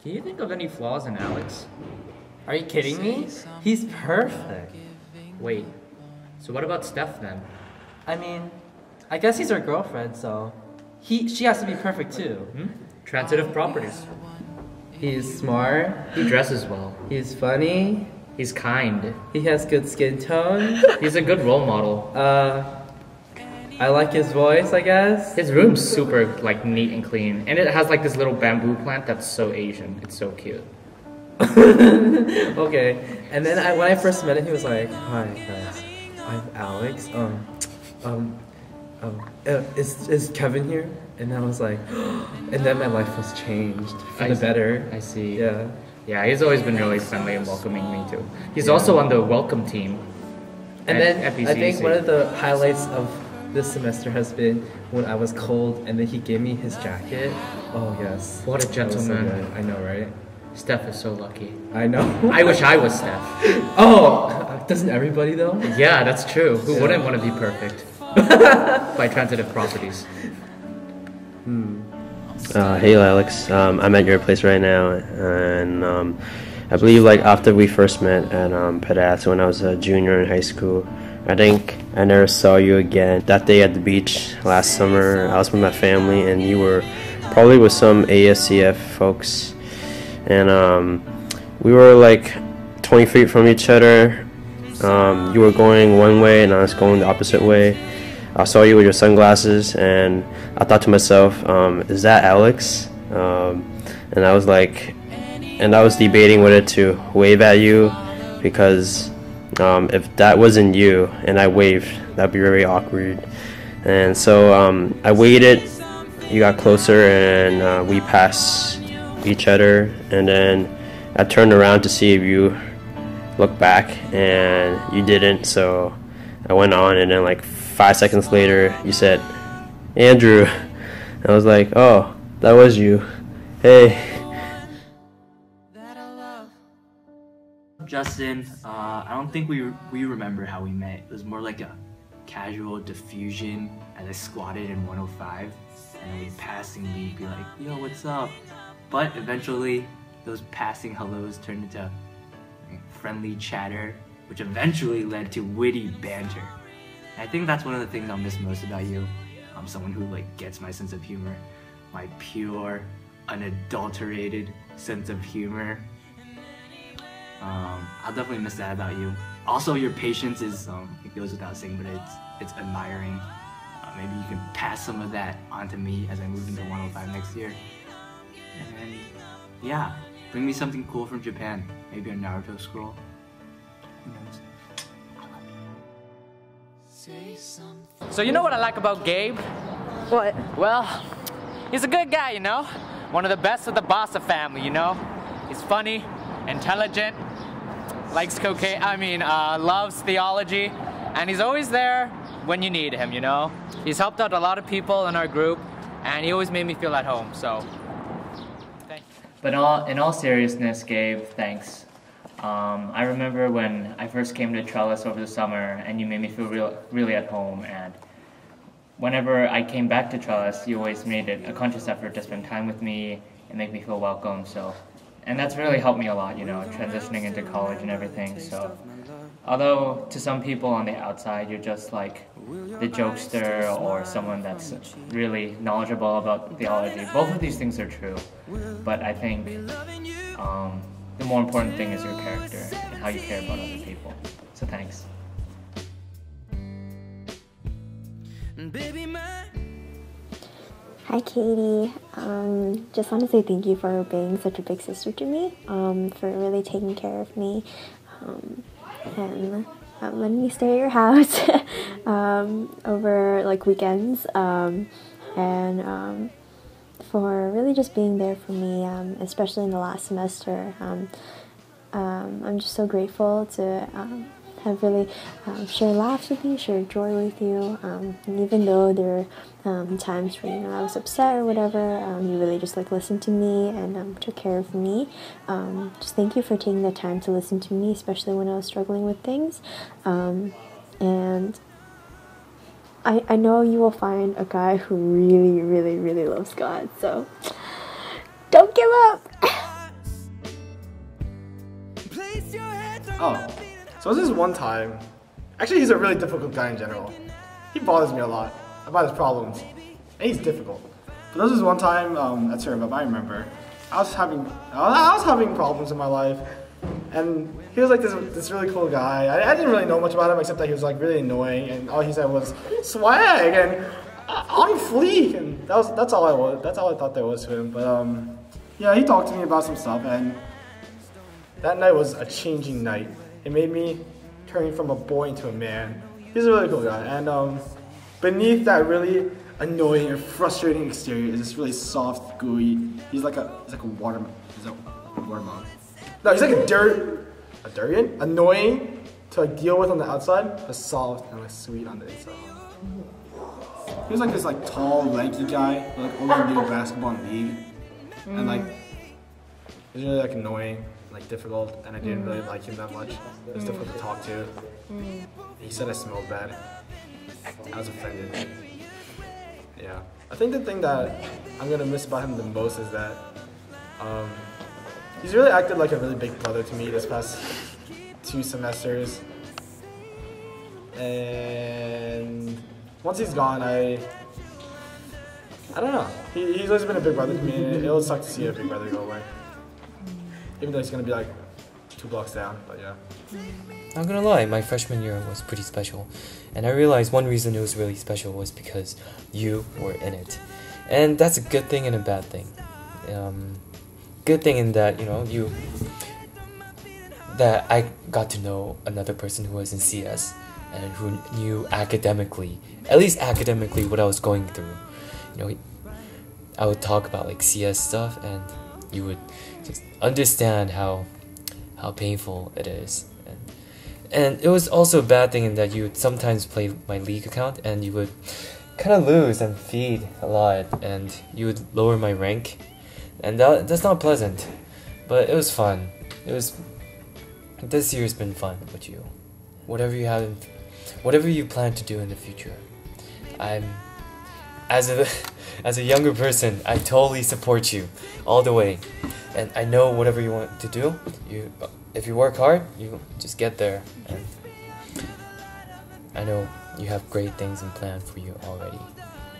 Can you think of any flaws in Alex? Are you kidding me? He's perfect. Wait, so what about Steph then? I mean, I guess he's her girlfriend, so she has to be perfect too. Transitive properties. He's smart. He dresses well. He's funny. He's kind. He has good skin tone. He's a good role model. I like his voice, I guess. His room's super like neat and clean, and it has like this little bamboo plant that's so Asian. It's so cute. Okay, and then when I first met him, he was like, "Hi guys, I'm Alex. Is Kevin here?" And I was like, and then my life was changed for the better. I see. Yeah. Yeah, he's always been really friendly and welcoming me too. He's also on the welcome team. And then I think one of the highlights of this semester has been when I was cold and then he gave me his jacket. Oh yes. What a gentleman. So I know, right? Steph is so lucky. I know. I wish I was Steph. Oh, doesn't everybody though? Yeah, that's true. Who wouldn't want to be perfect? By transitive properties. Hey Alex, I'm at your place right now, and I believe like after we first met at Pedas when I was a junior in high school, I think I never saw you again. That day at the beach last summer, I was with my family, and you were probably with some ASCF folks, and we were like 20 feet from each other. You were going one way, and I was going the opposite way. I saw you with your sunglasses, and I thought to myself, is that Alex? And I was like, and I was debating whether to wave at you, because if that wasn't you and I waved, that'd be very awkward. And so I waited, you got closer, and we passed each other, and then I turned around to see if you looked back, and you didn't, so I went on, and then like 5 seconds later, you said, Andrew. And I was like, oh, that was you. Hey. Justin, I don't think we remember how we met. It was more like a casual diffusion as I squatted in 105, and then we'd passingly be like, yo, what's up? But eventually, those passing hellos turned into friendly chatter, which eventually led to witty banter. I think that's one of the things I'll miss most about you. I'm someone who like gets my sense of humor, my pure, unadulterated sense of humor. I'll definitely miss that about you. Also, your patience is, it goes without saying, but it's admiring. Maybe you can pass some of that onto me as I move into 105 next year. And yeah, bring me something cool from Japan. Maybe a Naruto scroll. Who knows? So you know what I like about Gabe? What? Well, he's a good guy, you know? One of the best of the Baysa family, you know? He's funny, intelligent, likes cocaine, loves theology, and he's always there when you need him, you know? He's helped out a lot of people in our group, and he always made me feel at home, so thanks. But in all seriousness, Gabe, thanks. I remember when I first came to Trellis over the summer, and you made me feel really at home, and whenever I came back to Trellis, you always made it a conscious effort to spend time with me and make me feel welcome, and that's really helped me a lot, you know, transitioning into college and everything, so although to some people on the outside you're just like the jokester or someone that's really knowledgeable about theology, both of these things are true, but I think the more important thing is your character and how you care about other people. So thanks. Hi Katie, just want to say thank you for being such a big sister to me, for really taking care of me, and letting me stay at your house over like weekends, and for really just being there for me, especially in the last semester. I'm just so grateful to have really shared laughs with you, shared joy with you, and even though there are times when I was upset or whatever, you really just like listened to me and took care of me. Just thank you for taking the time to listen to me, especially when I was struggling with things, and I know you will find a guy who really, really, really loves God, so don't give up! Oh, so there's this one time. Actually, he's a really difficult guy in general. He bothers me a lot about his problems, and he's difficult. But there was this one time at Serve, I remember, I was having problems in my life, and he was like this really cool guy. I didn't really know much about him except that he was like really annoying, and all he said was swag and on fleek, and that's all I was. That's all I thought there was to him. But yeah, he talked to me about some stuff, and that night was a changing night. It made me turn from a boy into a man. He's a really cool guy, and beneath that really annoying and frustrating exterior is this really soft, gooey. He's like a watermelon. He's a watermelon. No, he's like a durian. Annoying to like deal with on the outside, but soft and like sweet on the inside. He was like this like tall, lanky guy, who, like only knew basketball in the league, and like he was really like annoying, like difficult, and I didn't really like him that much. It was difficult to talk to. He said I smelled bad. I was offended. Yeah, I think the thing that I'm gonna miss about him the most is that he's really acted like a really big brother to me this past 2 semesters, and once he's gone, I don't know. He's always been a big brother to me, and it'll suck to see a big brother go away. Even though he's gonna be like 2 blocks down, but yeah. Not gonna lie, my freshman year was pretty special, and I realized one reason it was really special was because you were in it, and that's a good thing and a bad thing. Good thing in that that I got to know another person who was in CS and who knew academically, at least academically, what I was going through. I would talk about like CS stuff, and you would just understand how painful it is. And it was also a bad thing in that you would sometimes play my league account and you would kind of lose and feed a lot, and you would lower my rank, and that's not pleasant, but it was fun. This year's been fun with you. Whatever you plan to do in the future, as a younger person, I totally support you all the way, and I know whatever you want to do, if you work hard, you just get there, and I know you have great things in plan for you already.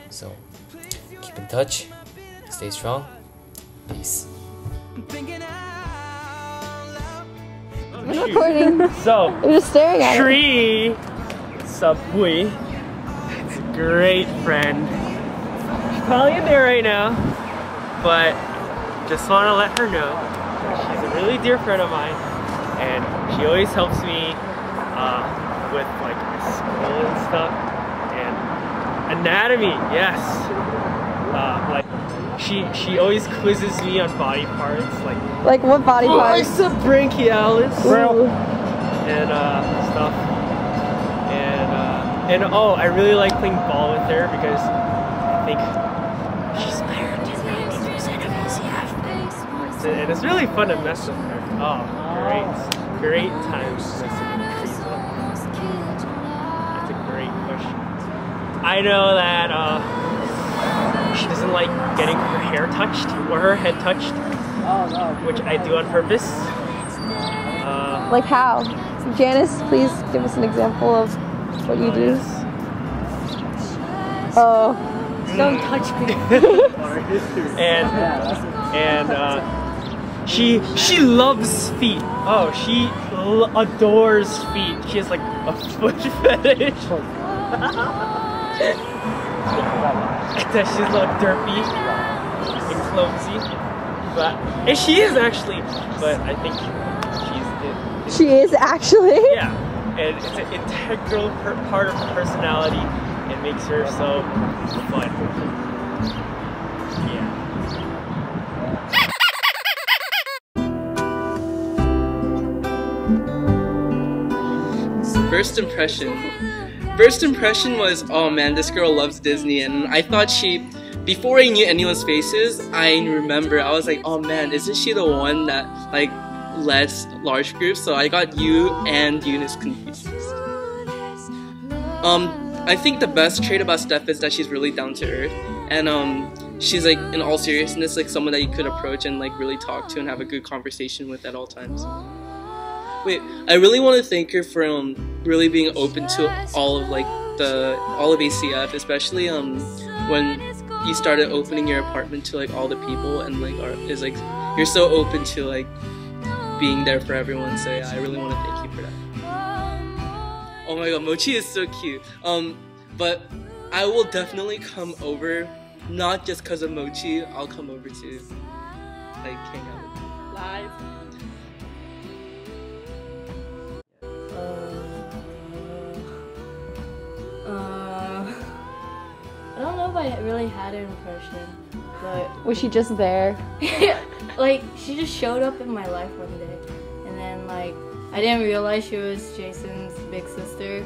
So keep in touch, stay strong, peace. I'm recording. So you're just staring at Theresa Bui, it's a great friend. She's probably in there right now, but just want to let her know she's a really dear friend of mine, and she always helps me with like my school and stuff, and anatomy. Yes, like she always quizzes me on body parts, like what body parts? Bicep brachialis, and stuff, and oh, I really like playing ball with her because I think she's higher than 90% of ECF. And it's really fun to mess with her. Oh, great times messing with Teresa. That's a great question. I know that she doesn't like getting her hair touched or her head touched, which I do on purpose. Like how? Janice, please give us an example of what you do. Oh. Don't touch me. and she loves feet. Oh, she adores feet. She has like a foot fetish. She's a little derpy and clumsy, and she is actually. But I think she is actually. Yeah, and it's an integral part of her personality. It makes her so fun. Yeah. First impression was, oh man, this girl loves Disney, and I thought before I knew anyone's faces, I remember I was like, oh man, isn't she the one that like leds large groups? So I got you and Eunice confused. I think the best trait about Steph is that she's really down to earth, and she's like, in all seriousness, like someone that you could approach and like really talk to and have a good conversation with at all times. Wait, I really want to thank her for really being open to all of ACF, especially when you started opening your apartment to like all the people, and like you're so open to like being there for everyone. So yeah, I really want to thank you for that. Oh my god, Mochi is so cute. But I will definitely come over, not just because of Mochi. I'll come over to like hang out with you live. I don't know if I really had an impression, but Was she just there? like she just showed up in my life one day, and then like I didn't realize she was Jason's big sister.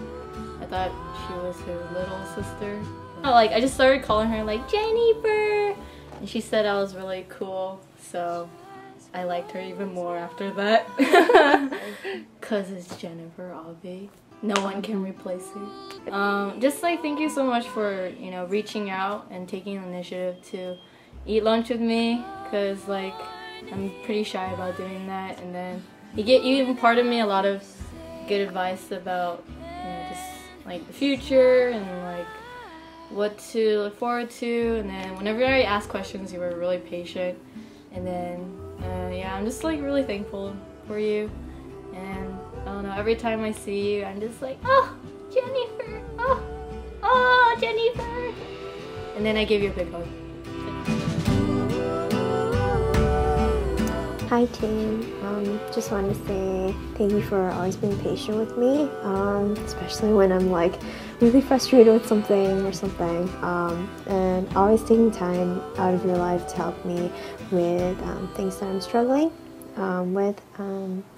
I thought she was her little sister. Like I just started calling her like Jennifer, and she said I was really cool, so I liked her even more after that. Cause it's Jennifer Avi. No one can replace her. Just like thank you so much for reaching out and taking the initiative to eat lunch with me, cause like I'm pretty shy about doing that, and then you imparted me a lot of good advice about just like the future and like what to look forward to, and then whenever I asked questions you were really patient, and then yeah, I'm just like really thankful for you, and I don't know, every time I see you I'm just like, oh Jennifer, oh Jennifer, and then I give you a big hug. Hi team, just wanted to say thank you for always being patient with me, especially when I'm like really frustrated with something, and always taking time out of your life to help me with things that I'm struggling with,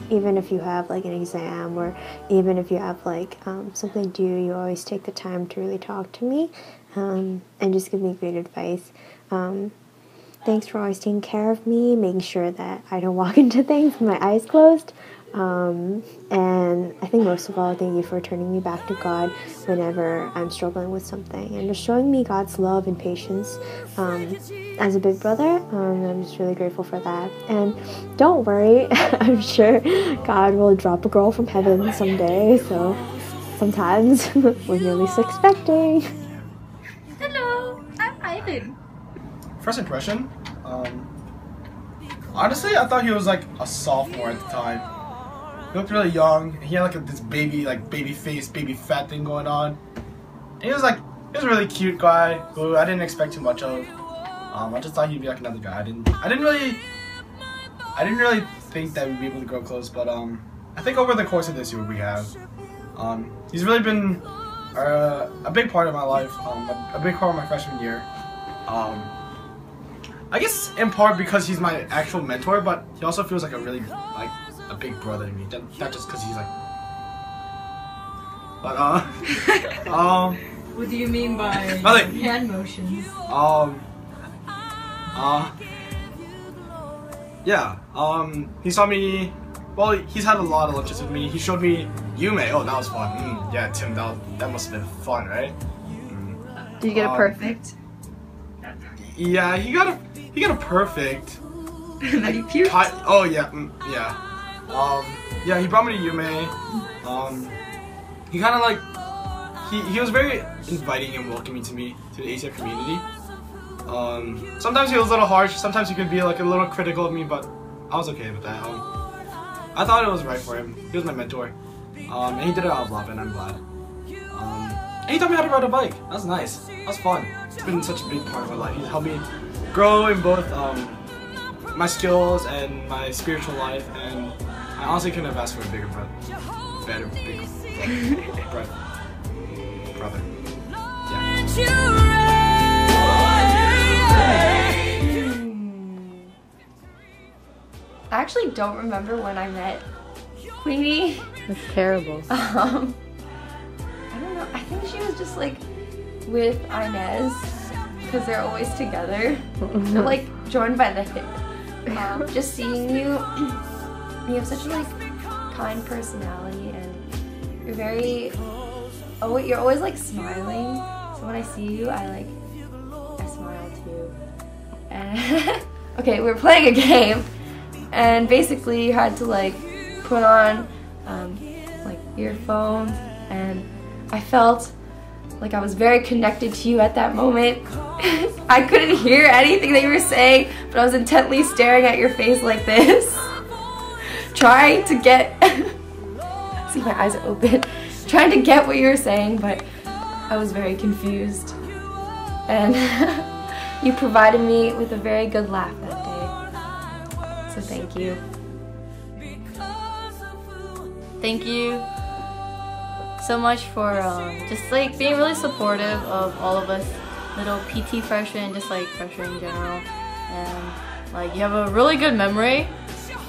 even if you have like an exam, or even if you have like something due, you always take the time to really talk to me and just give me great advice. Thanks for always taking care of me, making sure that I don't walk into things with my eyes closed. And I think most of all, thank you for turning me back to God whenever I'm struggling with something, and just showing me God's love and patience as a big brother. I'm just really grateful for that. And don't worry, I'm sure God will drop a girl from heaven someday, so sometimes when you're least expecting. Hello, I'm Ivan. First impression, honestly, I thought he was like a sophomore at the time. He looked really young. He had like this baby face, baby fat thing going on. And he was a really cute guy who I didn't expect too much of. I just thought he'd be like another guy. I didn't really think that we'd be able to grow close. But I think over the course of this year we have. He's really been a big part of my life. A big part of my freshman year. I guess in part because he's my actual mentor, but he also feels like a really a big brother to me. Not just because he's like. But What do you mean by hand motions? Yeah. He saw me. Well, he's had a lot of lunches with me. He showed me Yume. Oh, that was fun. Yeah, Tim, that must have been fun, right? Did you get a perfect? Yeah, he got a perfect. That he puked? Oh yeah, yeah. Yeah, he brought me to Yume. He kind of like he was very inviting and welcoming to me, to the ACF community. Sometimes he was a little harsh. Sometimes he could be like a little critical of me, but I was okay with that. I thought it was right for him. He was my mentor, and he did it out of love, and I'm glad. And he taught me how to ride a bike. That was nice. That was fun. It's been such a big part of my life. He's helped me grow in both my skills and my spiritual life, and I honestly couldn't have asked for a bigger brother. Brother. I actually don't remember when I met Queenie. That's terrible. I don't know. I think she was just like with Inez because they're always together. They're like joined by the hip. Just seeing you, you have such a like kind personality, and you're always like smiling. So when I see you, I smile too. And okay, we were playing a game, and basically you had to like put on like earphones, and I felt like I was very connected to you at that moment. I couldn't hear anything that you were saying, but I was intently staring at your face like this, trying to get, see my eyes are open, trying to get what you were saying, but I was very confused. And you provided me with a very good laugh that day, so thank you. Thank you so much for just like being really supportive of all of us little PT freshmen, just like freshmen in general. And like you have a really good memory,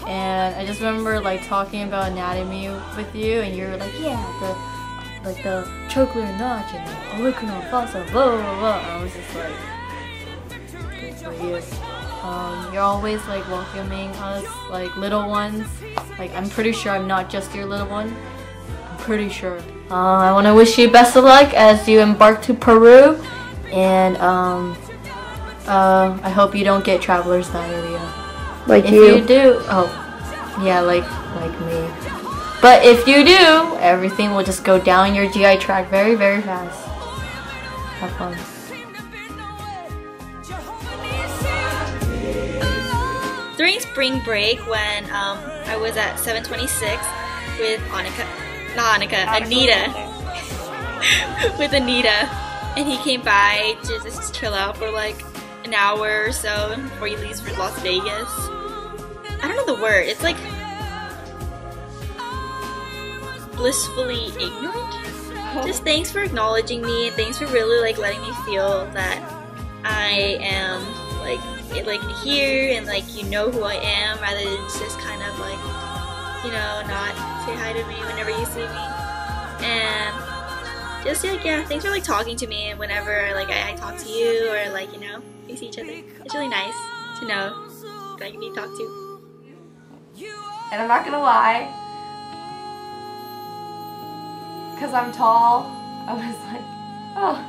and I just remember like talking about anatomy with you, and you were like, yeah, the trochlear notch and the auricular fossa, blah blah blah. I was just like, good for you. You're always like welcoming us like little ones. Like I'm pretty sure I'm not just your little one. I'm pretty sure. I want to wish you best of luck as you embark to Peru, and I hope you don't get traveler's diarrhea. Like if you? You do, oh yeah, like me. But if you do, everything will just go down your GI tract very, very fast. Have fun. During spring break, when I was at 726 with Annika, with Anita, and he came by to just chill out for like an hour or so before he leaves for Las Vegas. I don't know the word. It's like blissfully ignorant. Just thanks for acknowledging me, and thanks for really like letting me feel that I am like here, and like you know who I am, rather than just kind of like, you know, not say hi to me whenever you see me. And just like, yeah, thanks for like talking to me whenever like I talk to you, or like, you know, we see each other. It's really nice to know that I can be talked to. And I'm not gonna lie, because I'm tall, I was like, oh,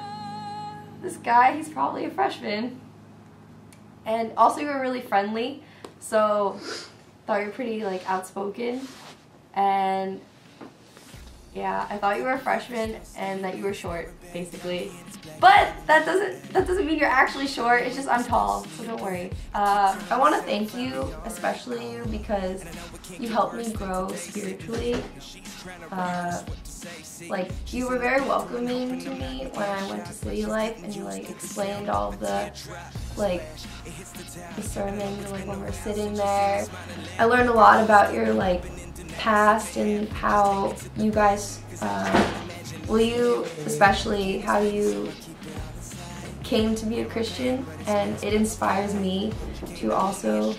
this guy, he's probably a freshman. And also you were really friendly, so thought you were pretty like outspoken. And yeah, I thought you were a freshman and that you were short, basically. But that doesn't mean you're actually short, it's just I'm tall, so don't worry. I want to thank you, especially you, because you helped me grow spiritually. Like, you were very welcoming to me when I went to City Life, and you like explained all of the sermon, like when we're sitting there. I learned a lot about your like past and how you guys, you especially, how you came to be a Christian, and it inspires me to also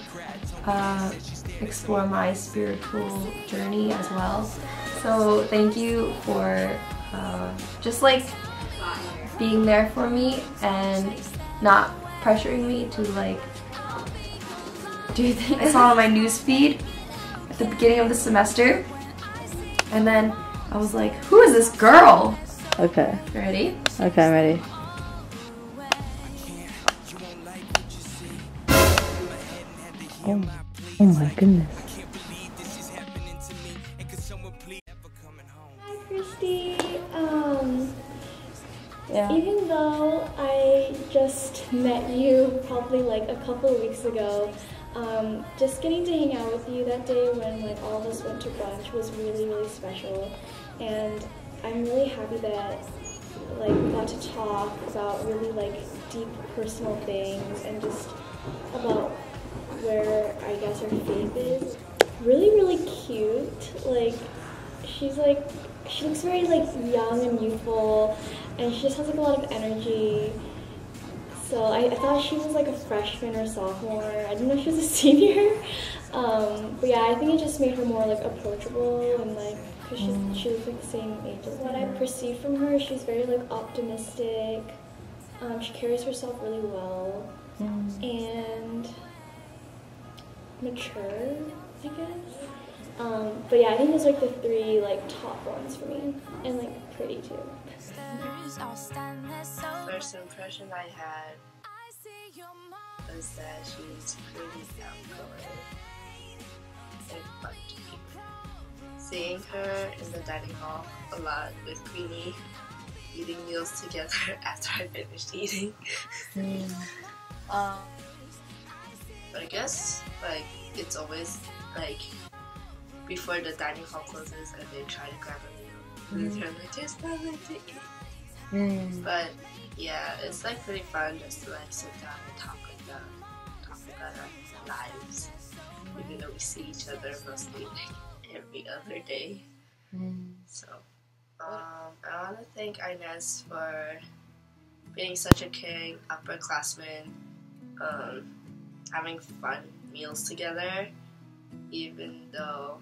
explore my spiritual journey as well. So thank you for just like being there for me and not pressuring me to like do things. I saw on my news feed at the beginning of the semester, and then I was like, who is this girl? Okay. You ready? Okay, I'm ready. Oh my goodness. Hi, Kristy. Yeah. Even though I just met you probably like a couple of weeks ago, just getting to hang out with you that day when like all of us went to brunch was really, really special. And I'm really happy that like we got to talk about really like deep personal things and just about where I guess our faith is. Really, really cute. Like she looks very like young and youthful, and she just has like a lot of energy. So I thought she was like a freshman or sophomore. I didn't know she was a senior. But yeah, I think it just made her more like approachable, and like because she was like the same age as me. What I perceive from her, she's very like optimistic. She carries herself really well, and mature, I guess. But yeah, I think those are like the three like top ones for me, and like pretty too. First impression I had was that she's pretty outgoing and fun to people. seeing her in the dining hall a lot with Queenie, eating meals together after I finished eating. But I guess like it's always like before the dining hall closes and they try to grab a meal. And they're like, there's nothing to eat. But yeah, it's like pretty fun just to like sit down and talk about our lives. Even though we see each other mostly like every other day. So I want to thank Inez for being such a caring upperclassman, having fun meals together, even though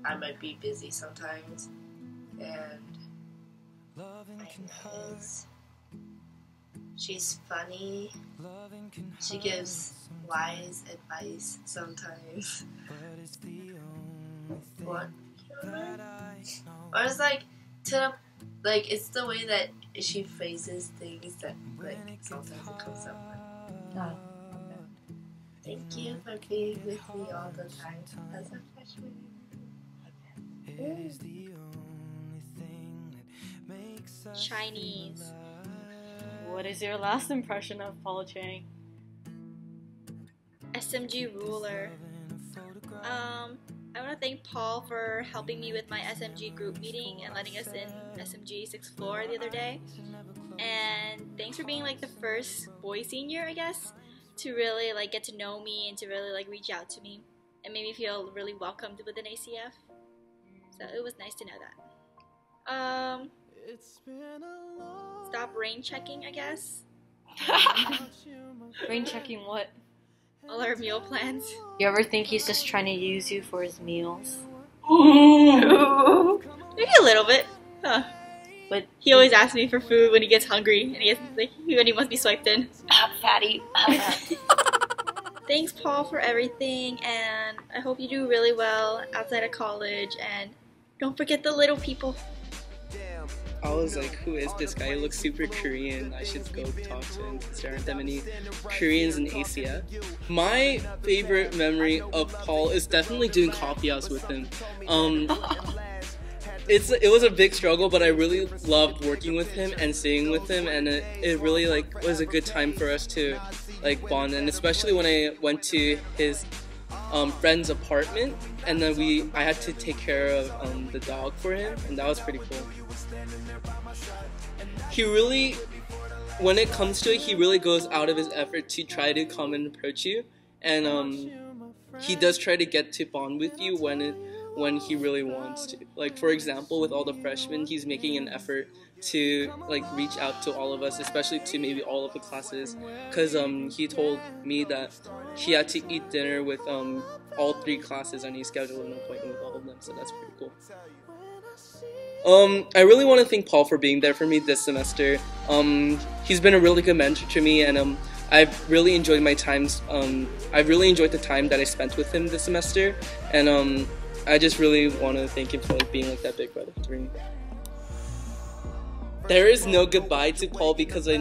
I might be busy sometimes. And Inez, she's funny, she gives wise advice sometimes. What? Or it's like it's the way that she phrases things that like sometimes it comes up. Thank you for being with me all the time as a freshman. Chinese. What is your last impression of Paul Chang? SMG ruler. I want to thank Paul for helping me with my SMG group meeting and letting us in SMG 6th floor the other day. And thanks for being like the first boy senior, I guess, to really like get to know me and to really like reach out to me and made me feel really welcomed within ACF. So it was nice to know that. Stop rain checking, I guess. Rain checking what? All our meal plans. You ever think he's just trying to use you for his meals? Maybe a little bit. Huh. But he always asks me for food when he gets hungry and he gets, like, when he must be swiped in. Fatty. Thanks, Paul, for everything, and I hope you do really well outside of college, and don't forget the little people. I was like, who is this guy? He looks super Korean. I should go talk to him. There aren't that many Koreans in ACF. My favorite memory of Paul is definitely doing coffee house with him. It was a big struggle, but I really loved working with him and singing with him, and it really like was a good time for us to like bond, and especially when I went to his friend's apartment, and then I had to take care of the dog for him, and that was pretty cool. He really, when it comes to it, he really goes out of his effort to try to come and approach you, and he does try to get to bond with you when he really wants to. Like, for example, with all the freshmen, he's making an effort to like reach out to all of us, especially to maybe all of the classes, because he told me that he had to eat dinner with all 3 classes and he scheduled an appointment with all of them, so that's pretty cool. I really want to thank Paul for being there for me this semester. He's been a really good mentor to me, and I've really enjoyed my times. I've really enjoyed the time that I spent with him this semester, and I just really want to thank him for like being like that big brother to me. There is no goodbye to Paul because I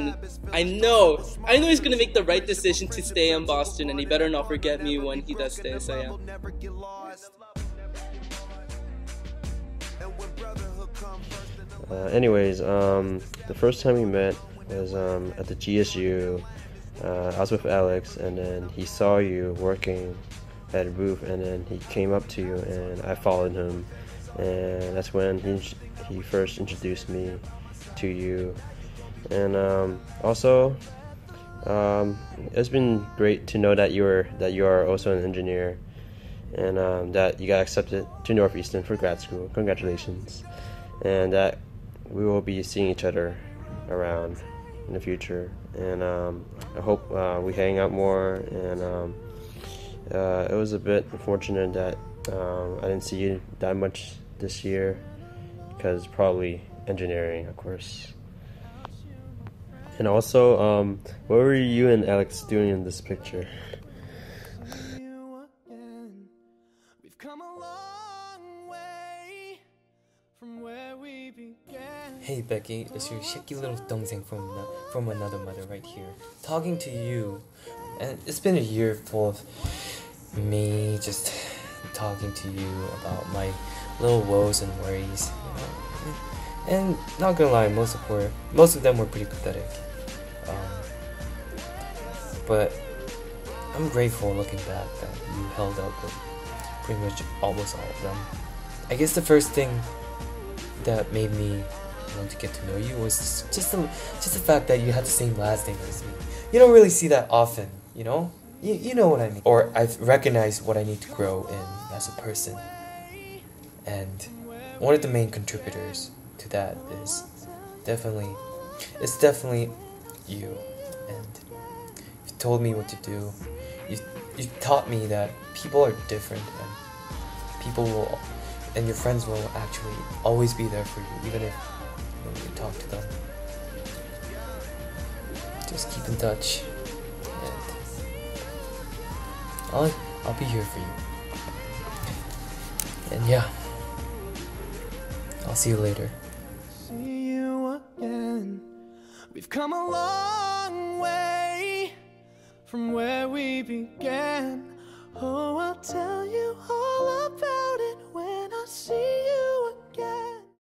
know he's gonna make the right decision to stay in Boston, and he better not forget me when he does stay. So yeah. Anyways, the first time we met was at the GSU. I was with Alex, and then he saw you working at a booth, and then he came up to you, and I followed him, and that's when he first introduced me to you. And also, it's been great to know that you are also an engineer, and that you got accepted to Northeastern for grad school. Congratulations, and that we will be seeing each other around in the future. And I hope we hang out more. And it was a bit unfortunate that I didn't see you that much this year, because probably engineering, of course. And also, what were you and Alex doing in this picture? Hey Becky, it's your shaky little 동생 from another mother right here, talking to you. And it's been a year full of me just talking to you about my little woes and worries, you know. And not gonna lie, most of them were pretty pathetic. But I'm grateful looking back that you held up with pretty much almost all of them. I guess the first thing that made me want to get to know you was just the fact that you had the same last name as me. You don't really see that often, you know? You know what I mean. Or I've recognized what I need to grow in as a person. And one of the main contributors to that is definitely you. And you told me what to do. You taught me that people are different and your friends will actually always be there for you, even if you talk to them. Just keep in touch, and I'll be here for you. And yeah, I'll see you later. See you again. We've come a long way from where we began. Oh, I'll tell you all about